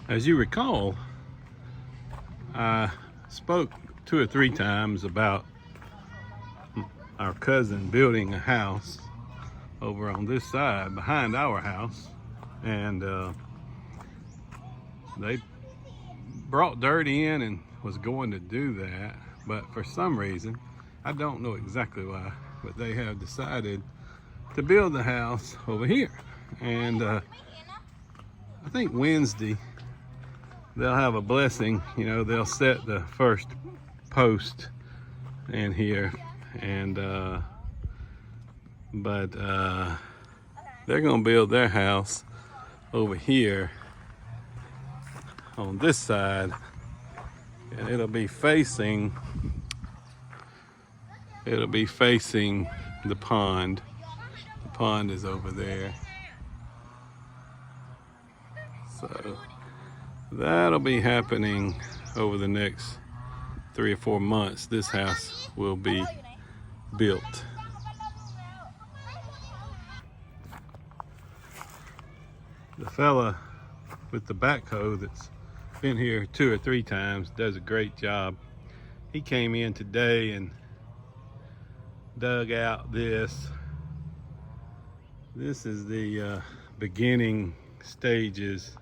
As you recall, I spoke 2 or 3 times about our cousin building a house over on this side behind our house, and they brought dirt in and was going to do that, but for some reason, I don't know exactly why, but they have decided to build the house over here. And I think Wednesday they'll have a blessing. You know, they'll set the first post in here, and but they're gonna build their house over here on this side, and it'll be facing the pond. The pond is over there, so that'll be happening over the next 3 or 4 months. This house will be built. The fella with the backhoe that's been here 2 or 3 times does a great job. He came in today and dug out this. This is the beginning stages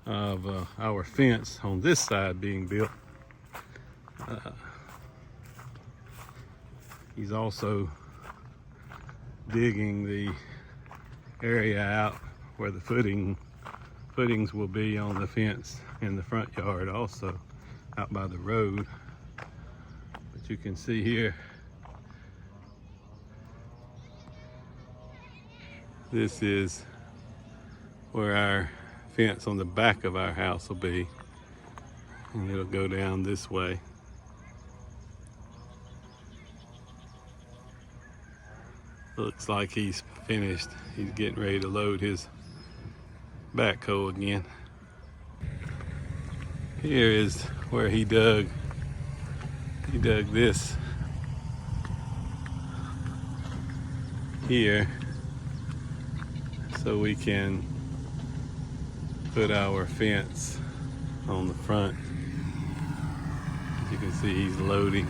of our fence on this side being built. He's also digging the area out where the footings will be on the fence in the front yard, also out by the road. But you can see here, this is where our fence on the back of our house will be, and it'll go down this way. Looks like he's finished. He's getting ready to load his backhoe again. Here is where he dug this here, so we can put our fence on the front. As you can see, he's loading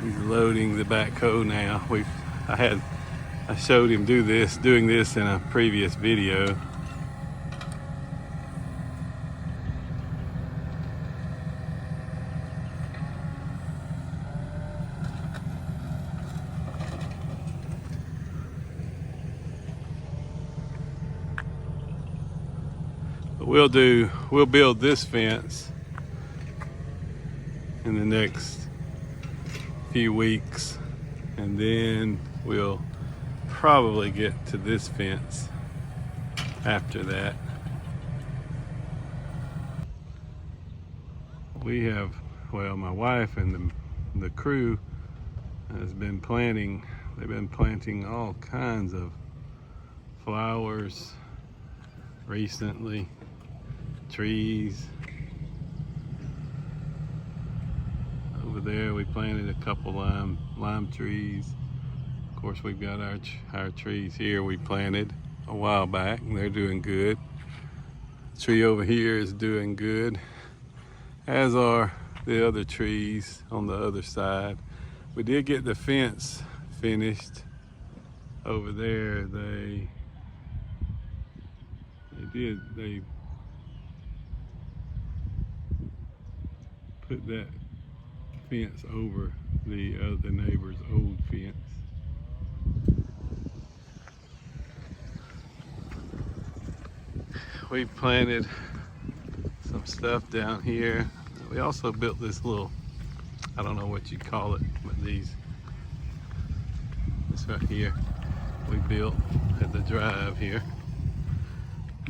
the backhoe now. I showed him doing this in a previous video. But we'll build this fence in the next few weeks, and then we'll probably get to this fence after that. We have, well, my wife and the crew has been planting. They've been planting all kinds of flowers recently, trees. Over there we planted a couple lime trees. Of course, we've got our trees here we planted a while back, and they're doing good. The tree over here is doing good, as are the other trees on the other side. We did get the fence finished over there. They put that fence over the neighbor's old fence. We planted some stuff down here. We also built this little, I don't know what you call it, but this right here, we built at the drive here.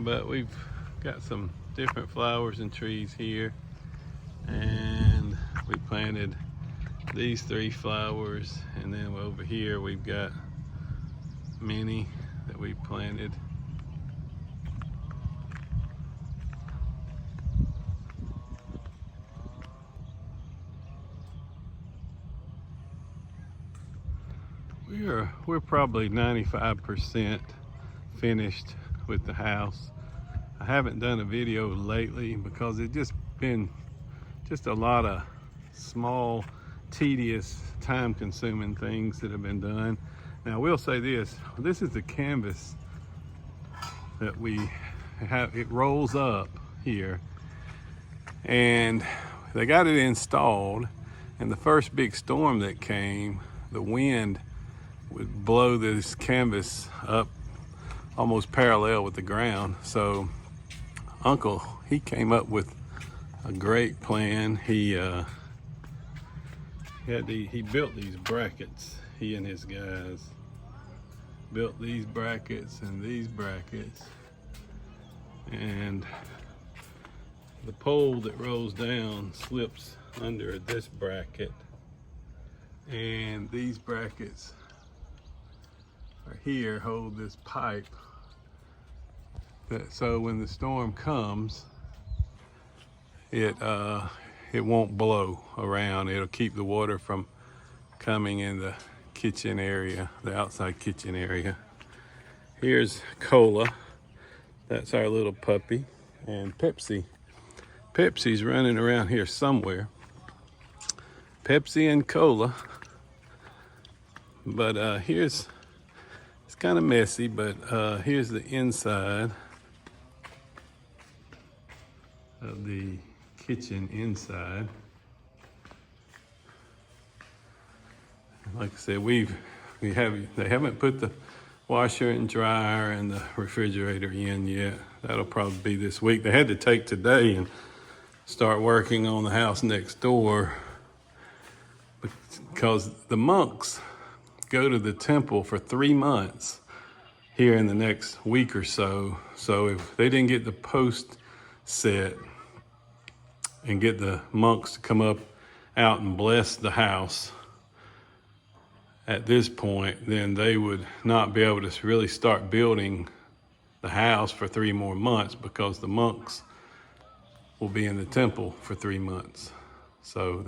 But we've got some different flowers and trees here, and we planted these 3 flowers, and then over here we've got many that we planted. We're probably 95% finished with the house. I haven't done a video lately because it's just been a lot of small, tedious, time-consuming things that have been done. Now, I will say this is the canvas that we have. It rolls up here, and they got it installed, and the first big storm that came, the wind would blow this canvas up almost parallel with the ground. So Uncle, he came up with a great plan. He built these brackets. He and his guys built these brackets and these brackets, and the pole that rolls down slips under this bracket, and these brackets are here, hold this pipe, so when the storm comes, it won't blow around. It'll keep the water from coming in the kitchen area, the outside kitchen area. Here's Cola, that's our little puppy, and Pepsi. Pepsi's running around here somewhere. Pepsi and Cola. But it's kind of messy, but here's the inside of the kitchen inside. Like I said, they haven't put the washer and dryer and the refrigerator in yet. That'll probably be this week. They had to take today and start working on the house next door because the monks go to the temple for 3 months here in the next week or so. So if they didn't get the post set and get the monks to come up out and bless the house at this point, then they would not be able to really start building the house for 3 more months because the monks will be in the temple for 3 months. So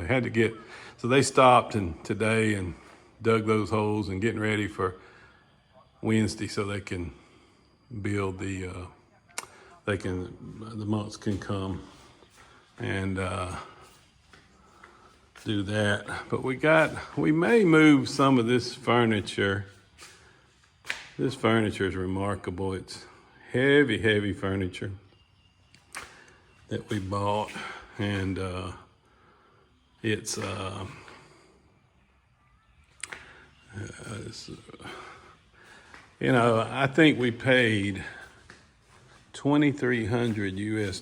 they stopped today and dug those holes and getting ready for Wednesday so they can build the monks can come and do that. But we may move some of this furniture. This furniture is remarkable. It's heavy furniture that we bought, and it's I think we paid $2,300 US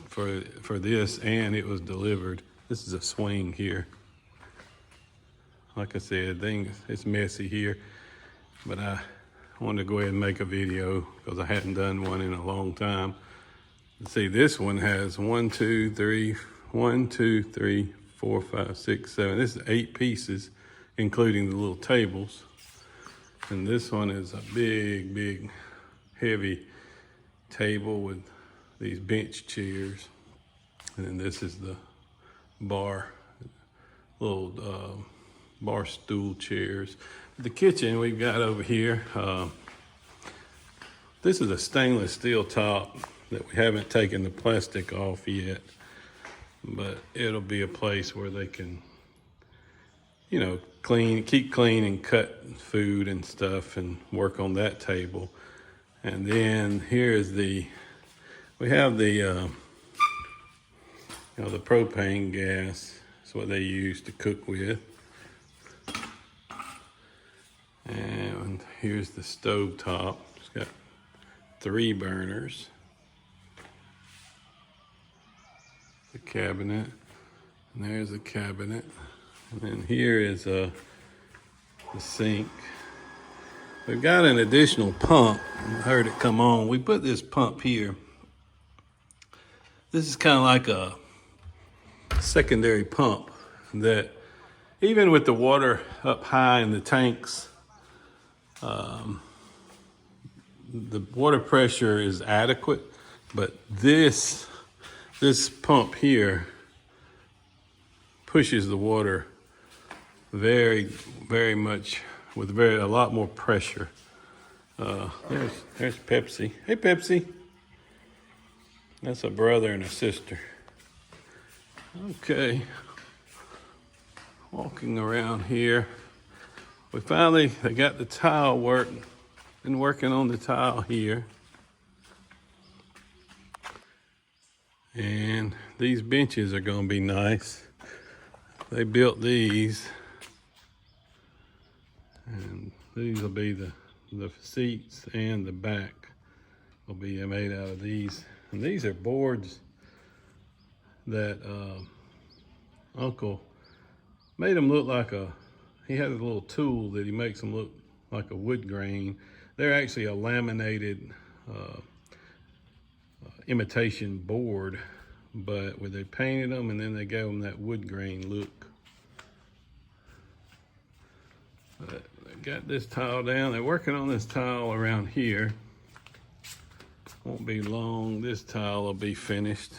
for this, and it was delivered. This is a swing here. Like I said, it's messy here, but I wanted to go ahead and make a video because I hadn't done one in a long time. See, this one has 1, 2, 3, 4, 5, 6, 7. This is 8 pieces, including the little tables. And this one is a big, heavy table with these bench chairs. And then this is the little bar stool chairs. The kitchen we've got over here, this is a stainless steel top that we haven't taken the plastic off yet, but it'll be a place where they can, keep clean and cut food and stuff and work on that table. And then here's we have the propane gas. That's what they use to cook with. And here's the stove top. It's got 3 burners. The cabinet, and there's the cabinet. And then here is the sink. We've got an additional pump. I heard it come on. We put this pump here. This is kind of like a secondary pump that even with the water up high in the tanks, the water pressure is adequate, but this pump pushes the water very much with a lot more pressure. There's Pepsi. Hey, Pepsi. That's a brother and a sister. Okay, walking around here. They got the tile work. Been working on the tile here. And these benches are gonna be nice. They built these. And these will be the seats, and the back will be made out of these. And these are boards that Uncle made them look like he has a little tool that he makes them look like a wood grain. They're actually a laminated imitation board, but where they painted them and then they gave them that wood grain look. But they got this tile down. They're working on this tile around here. Won't be long. This tile will be finished.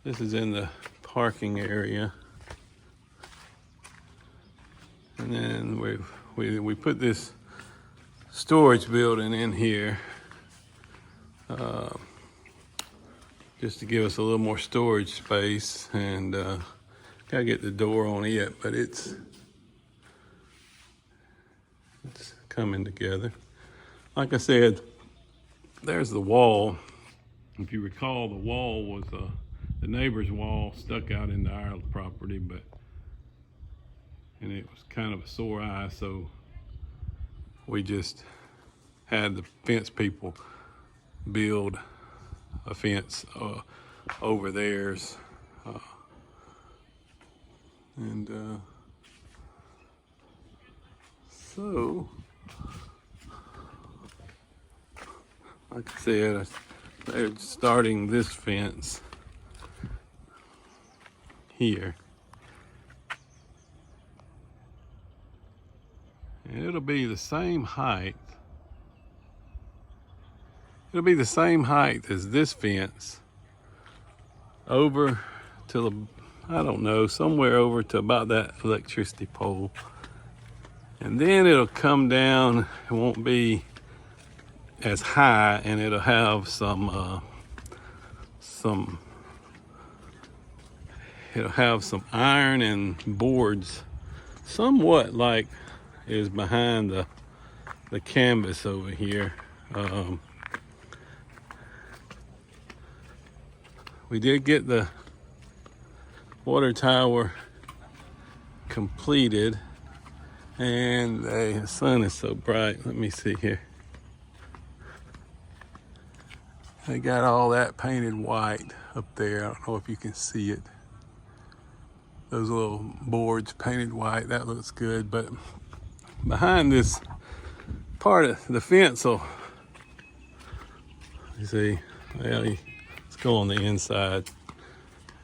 This is in the parking area. And then we put this storage building in here just to give us a little more storage space, and gotta get the door on it, but it's coming together. Like I said, there's the wall. If you recall, the wall was the neighbor's wall stuck out into our property, and it was kind of a sore eye, so we just had the fence people build a fence over theirs. So, like I said, they're starting this fence here. And it'll be the same height. It'll be the same height as this fence over to the, I don't know, somewhere over to about that electricity pole. And then it'll come down. It won't be as high, and it'll have some iron and boards, somewhat like is behind the canvas over here. We did get the water tower completed, and the sun is so bright. Let me see here. They got all that painted white up there. I don't know if you can see it. Those little boards painted white, that looks good. But behind this part of the fence, you see, well, let's go on the inside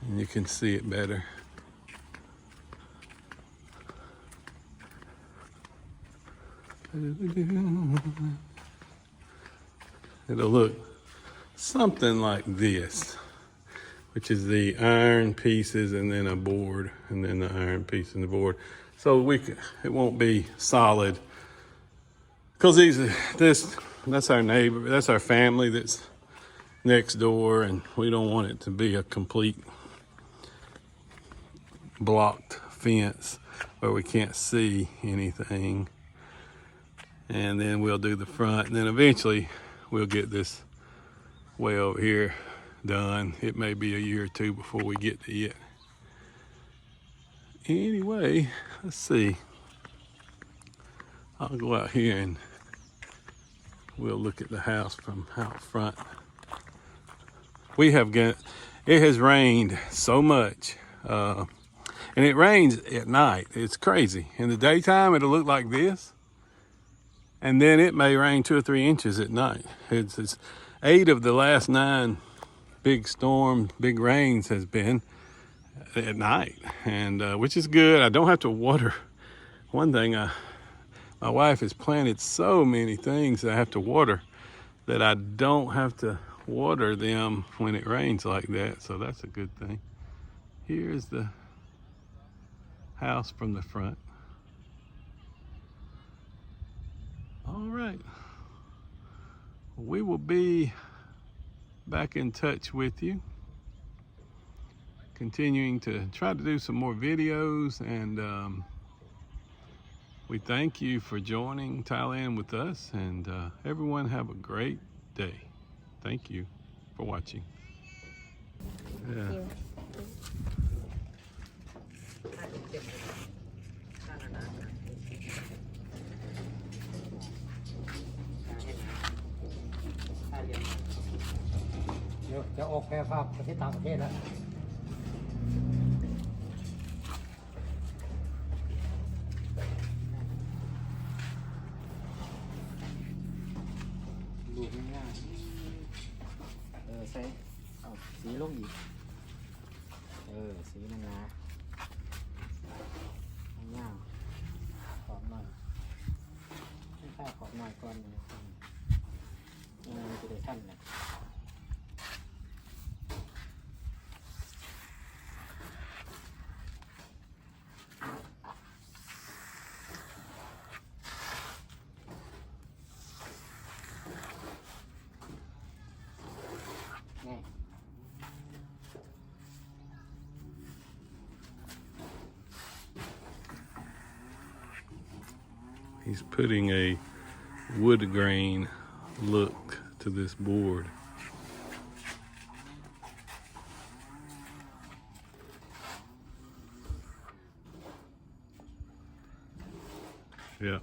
and you can see it better. It'll look something like this, which is the iron pieces and then a board, and then the iron piece and the board. So it won't be solid, because that's our neighbor, that's our family that's next door, and we don't want it to be a complete blocked fence where we can't see anything. And then we'll do the front, and then eventually we'll get this way over here done. It may be a year or two before we get to it. Anyway, let's see. I'll go out here and we'll look at the house from out front. It has rained so much, and it rains at night. It's crazy. In the daytime, it'll look like this, and then it may rain 2 or 3 inches at night. It's 8 of the last 9 big rains has been at night, and which is good. I don't have to water. One thing, my wife has planted so many things that I have to water, that I don't have to water them when it rains like that. So that's a good thing. Here's the house from the front. All right. We will be back in touch with you, continuing to try to do some more videos, and we thank you for joining Thailand with us, and everyone have a great day. Thank you for watching. Yeah.เดี๋ยวจะออกแพร่ภาพประเทศต่างประเทศแล้วดูง่ายๆใส่เอาสีลงอีกสีนั่นนะง่ายขอบหน่อยให้ข้าขอบหน่อยก่อนเลยจะได้ขั้นเลยHe's putting a wood grain look to this board. Yeah.